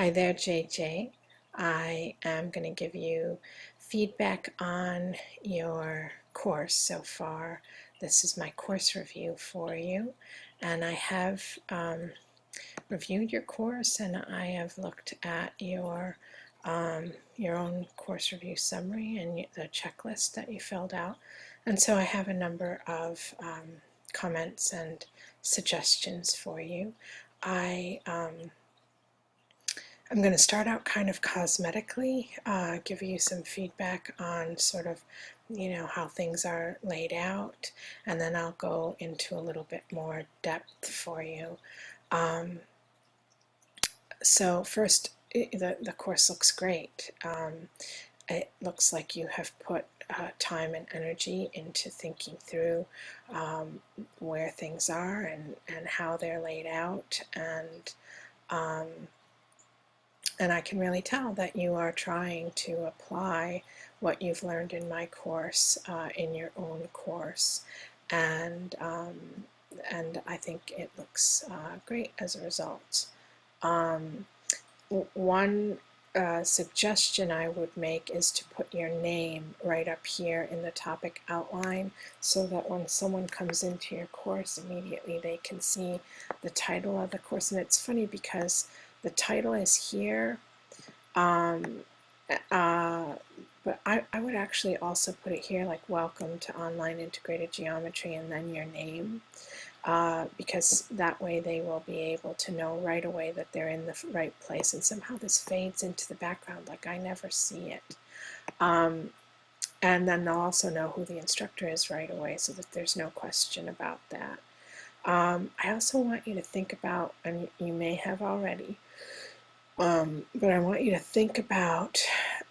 Hi there, JJ. I am going to give you feedback on your course so far. This is my course review for you, and I have reviewed your course, and I have looked at your own course review summary and the checklist that you filled out. And so I have a number of comments and suggestions for you. I'm going to start out kind of cosmetically, give you some feedback on sort of, how things are laid out, and then I'll go into a little bit more depth for you. So first, the course looks great. It looks like you have put time and energy into thinking through where things are and how they're laid out, um, and I can really tell that you are trying to apply what you've learned in my course in your own course, and I think it looks great as a result. One suggestion I would make is to put your name right up here in the topic outline, so that when someone comes into your course, immediately they can see the title of the course. And it's funny because the title is here, but I would actually also put it here, like Welcome to Online Integrated Geometry, and then your name, because that way they will be able to know right away that they're in the right place. And somehow this fades into the background, like I never see it. And then they'll also know who the instructor is right away, so that there's no question about that. I also want you to think about, and you may have already, but I want you to think about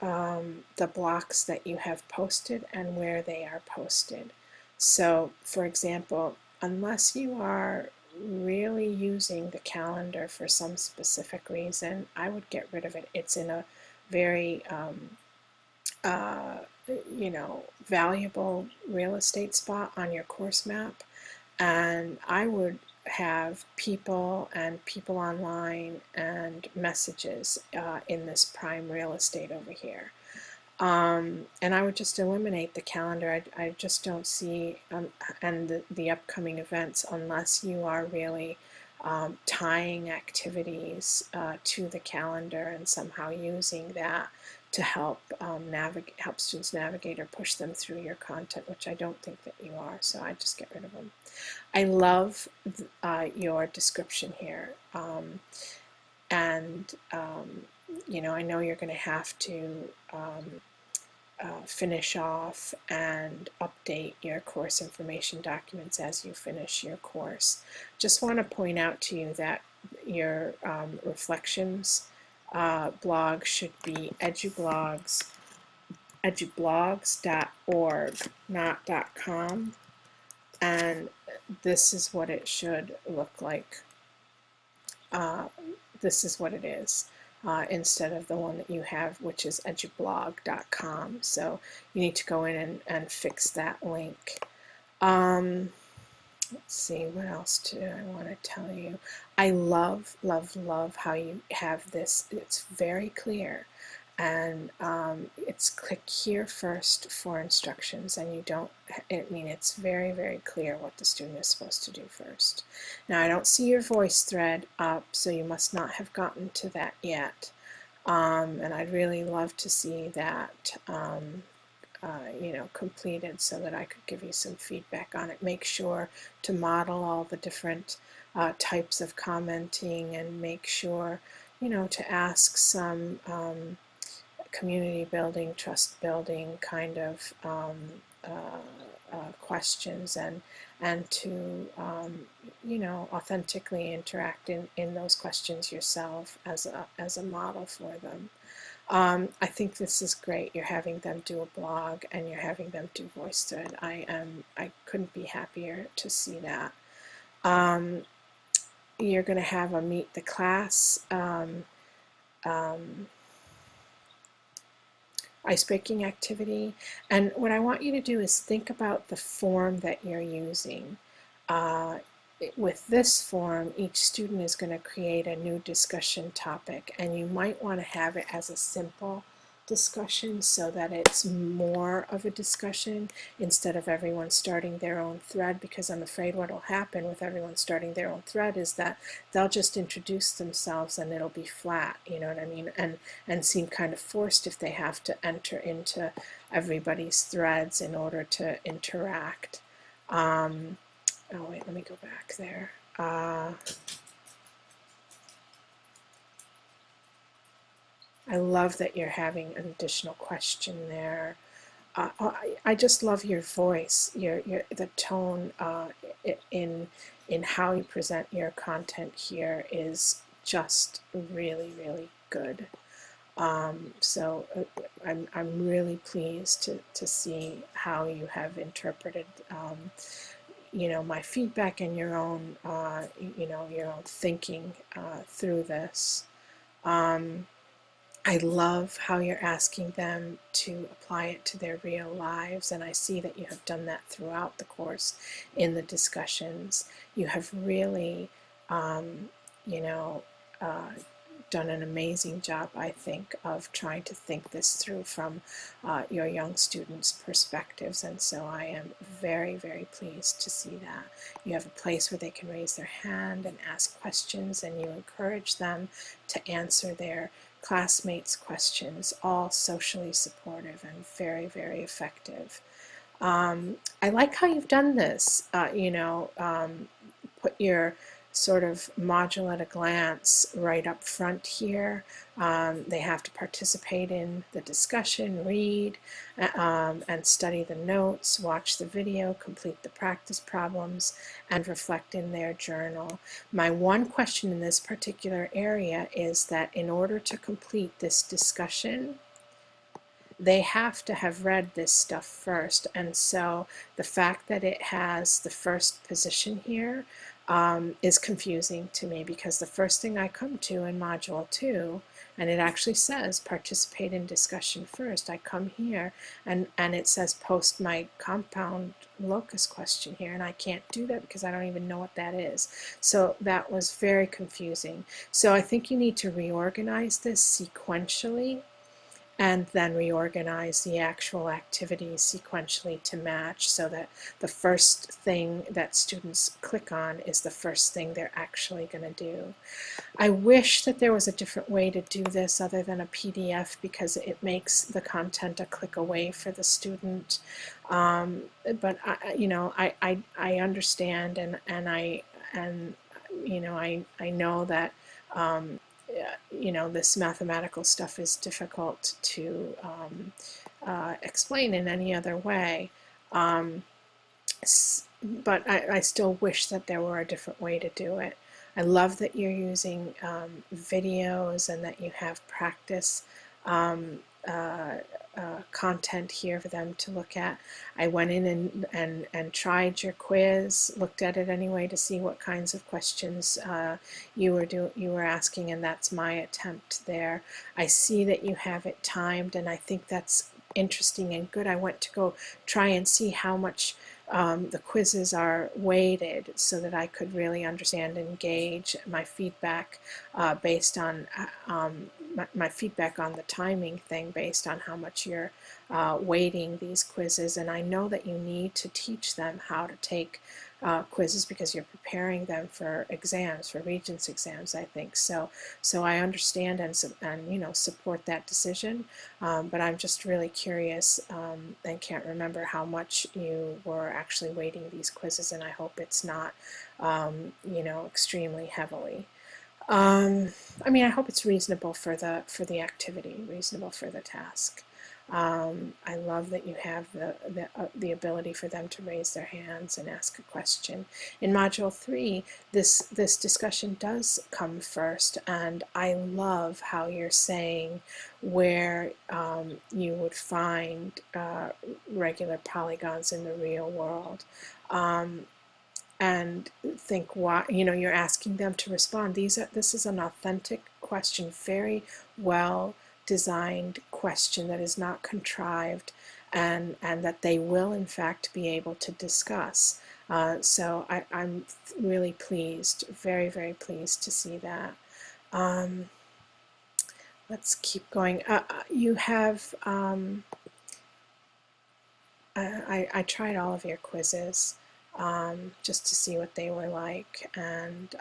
the blocks that you have posted and where they are posted. So, for example, unless you are really using the calendar for some specific reason, I would get rid of it. It's in a very valuable real estate spot on your course map, and I would have people and people online and messages in this prime real estate over here. And I would just eliminate the calendar. I just don't see, and the upcoming events, unless you are really tying activities to the calendar and somehow using that to help help students navigate or push them through your content, which I don't think that you are, so I just get rid of them. I love your description here, and I know you're going to have to finish off and update your course information documents as you finish your course. Just want to point out to you that your reflections blog should be edublogs.org, not .com, and this is what it should look like. This is what it is, instead of the one that you have, which is edublog.com. So you need to go in and fix that link. Let's see, what else do I want to tell you? I love, love, love how you have this. It's very clear. And it's click here first for instructions, and you don't, it's very, very clear what the student is supposed to do first. Now, I don't see your Voicethread up, so you must not have gotten to that yet. And I'd really love to see that completed, so that I could give you some feedback on it. Make sure to model all the different types of commenting, and make sure, to ask some community building, trust building kind of questions, and to authentically interact in those questions yourself as a model for them. I think this is great. You're having them do a blog, and you're having them do Voicethread. I couldn't be happier to see that. You're going to have a meet the class ice-breaking activity, and what I want you to do is think about the form that you're using. with this form, each student is going to create a new discussion topic, and you might want to have it as a simple discussion so that it's more of a discussion instead of everyone starting their own thread, because I'm afraid what will happen with everyone starting their own thread is that they'll just introduce themselves and it'll be flat, you know what I mean, and seem kind of forced if they have to enter into everybody's threads in order to interact. Oh wait, let me go back there. I love that you're having an additional question there. I just love your voice, the tone in how you present your content here is just really, really good. So I'm really pleased to see how you have interpreted you know, my feedback and your own you know, your own thinking through this. I love how you're asking them to apply it to their real lives, and I see that you have done that throughout the course in the discussions. You have really, you know, done an amazing job, I think, of trying to think this through from your young students' perspectives, and so I am very, very pleased to see that. You have a place where they can raise their hand and ask questions, and you encourage them to answer their classmates' questions, all socially supportive and very, very effective. I like how you've done this, you know, put your sort of module at a glance right up front here. They have to participate in the discussion, read, and study the notes, watch the video, complete the practice problems, and reflect in their journal. My one question in this particular area is that in order to complete this discussion, they have to have read this stuff first, and so the fact that it has the first position here is confusing to me, because the first thing I come to in Module 2, and it actually says participate in discussion first, I come here and it says post my compound locus question here, and I can't do that because I don't even know what that is. So that was very confusing. So I think you need to reorganize this sequentially and then reorganize the actual activities sequentially to match, so that the first thing that students click on is the first thing they're actually going to do. I wish that there was a different way to do this other than a PDF, because it makes the content a click away for the student. But you know, I understand, and you know, I know that you know, this mathematical stuff is difficult to explain in any other way. But I still wish that there were a different way to do it. I love that you're using videos and that you have practice content here for them to look at. I went in and tried your quiz, looked at it anyway to see what kinds of questions you were asking, and that's my attempt there. I see that you have it timed, and I think that's interesting and good. I went to go try and see how much the quizzes are weighted so that I could really understand and gauge my feedback based on my feedback on the timing thing based on how much you're weighting these quizzes. And I know that you need to teach them how to take quizzes because you're preparing them for exams, for Regents exams, I think. So I understand and you know, support that decision, but I'm just really curious and can't remember how much you were actually weighting these quizzes, and I hope it's not you know, extremely heavily. I mean, I hope it's reasonable for the activity, reasonable for the task. I love that you have the ability for them to raise their hands and ask a question. In Module 3, this discussion does come first, and I love how you're saying where you would find regular polygons in the real world. And think, why, you know, you're asking them to respond. This is an authentic question, very well designed question that is not contrived, and that they will in fact be able to discuss. So I'm really pleased, very, very pleased to see that. Um, let's keep going. You have, I tried all of your quizzes just to see what they were like, and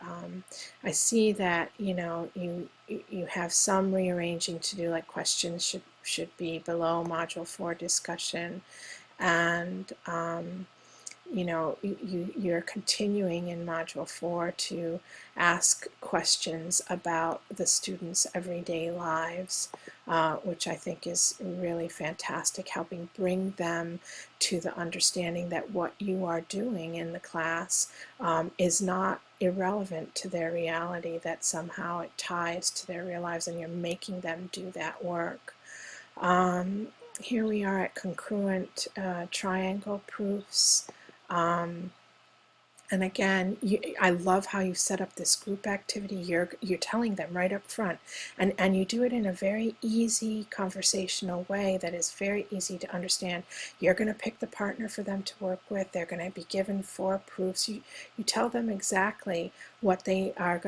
I see that you have some rearranging to do, like questions should be below Module 4 discussion, and you're continuing in Module 4 to ask questions about the students' everyday lives, which I think is really fantastic, helping bring them to the understanding that what you are doing in the class is not irrelevant to their reality, that somehow it ties to their real lives and you're making them do that work. Here we are at congruent triangle proofs. And again, I love how you set up this group activity. You're telling them right up front, and you do it in a very easy conversational way that is very easy to understand. You're going to pick the partner for them to work with. They're going to be given 4 proofs. You tell them exactly what they are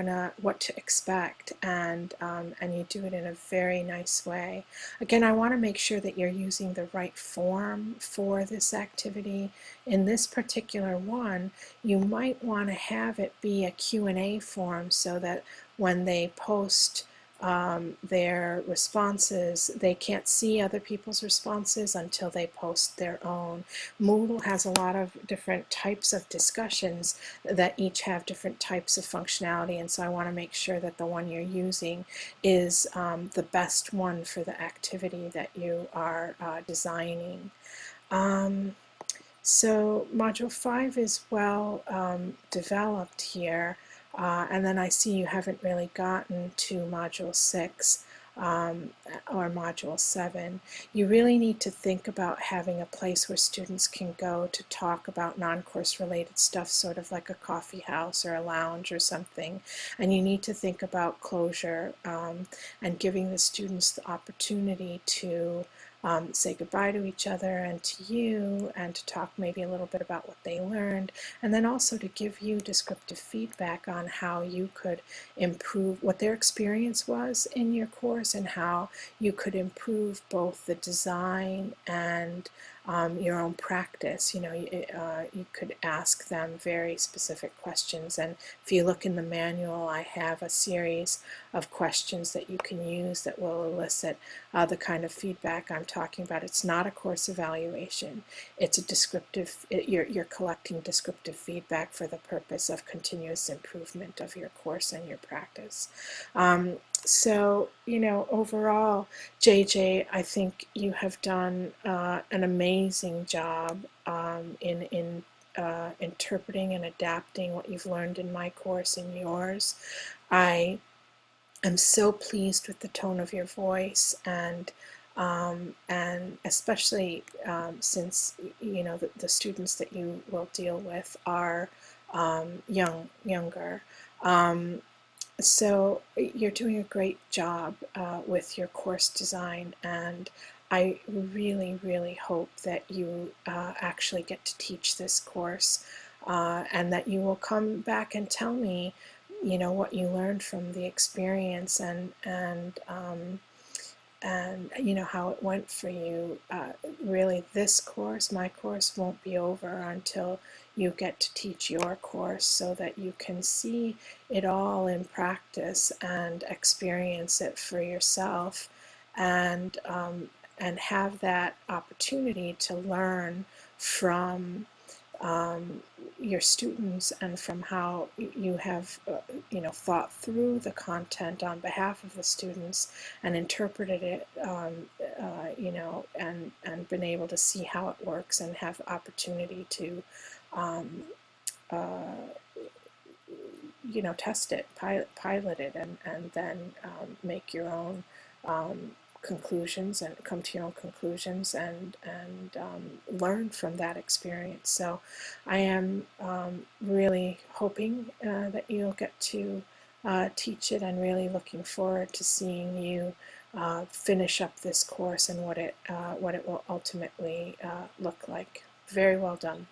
what to expect, and you do it in a very nice way. Again, I want to make sure that you're using the right form for this activity. In this particular one, you might want to have it be a Q&A form so that when they post their responses, they can't see other people's responses until they post their own. Moodle has a lot of different types of discussions that each have different types of functionality, and so I want to make sure that the one you're using is the best one for the activity that you are designing. So Module 5 is well developed here, and then I see you haven't really gotten to Module 6 or Module 7. You really need to think about having a place where students can go to talk about non-course related stuff, sort of like a coffee house or a lounge or something, and you need to think about closure and giving the students the opportunity to say goodbye to each other and to you, and to talk maybe a little bit about what they learned, and then also to give you descriptive feedback on how you could improve what their experience was in your course and how you could improve both the design and your own practice. You could ask them very specific questions, and if you look in the manual, I have a series of questions that you can use that will elicit the kind of feedback I'm talking about. It's not a course evaluation. It's a descriptive, you're collecting descriptive feedback for the purpose of continuous improvement of your course and your practice. So, overall, JJ, I think you have done an amazing job in interpreting and adapting what you've learned in my course and yours. I'm so pleased with the tone of your voice, and especially since the students that you will deal with are younger. So you're doing a great job with your course design, and I really, really hope that you actually get to teach this course, and that you will come back and tell me, what you learned from the experience, and how it went for you. Really, this course, my course, won't be over until you get to teach your course, so that you can see it all in practice and experience it for yourself, and have that opportunity to learn from your students, and from how you have thought through the content on behalf of the students and interpreted it, and been able to see how it works and have opportunity to test it, pilot it, and then make your own conclusions and come to your own conclusions, and learn from that experience. So I am really hoping that you'll get to teach it, and really looking forward to seeing you finish up this course and what it will ultimately look like. Very well done.